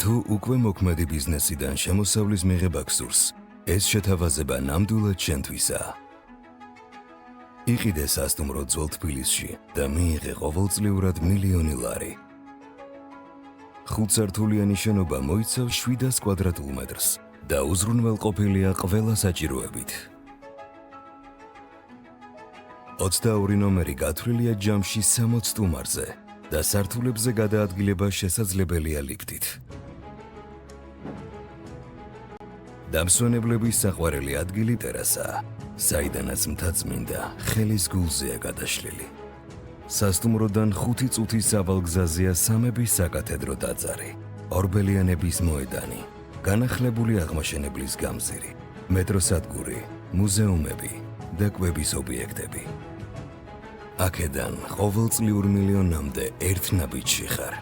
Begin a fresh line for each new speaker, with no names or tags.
თუ უკვე მოქმედი ბიზნესიდან შემოსავლის მიღება გსურს, ეს შეთავაზება ნამდვილად შენთვისაა. იყიდე სასტუმრო ძველ თბილისში და მიიღე ყოველწლიურად მილიონი ლარი. 5 სართულიანი შენობა მოიცავს 700 კვადრატულ მეტრს და უზრუნველყოფილია ყველა საჭიროებით. 22 ნომერი გათვლილია ჯამში 60 სტუმარზე და სართულებზე გადაადგილება შესაძლებელია ლიფტით. დამსვენებლების საყვარელი ადგილი ტერასაა, საიდანაც მთაწმინდა ხელის გულზეა გადაშლილი. სასტუმროდან 5 წუთის სავალგზაზეა სამების საკათედრო ტაძარი, ორბელიანების მოედანი, განახლებული აღმაშენებლის გამზირი, მეტროსადგური, მუზეუმები და კვების ობიექტები. აქედან ყოველწლიურ მილიონამდე ერთ ნაბიჯში ხარ.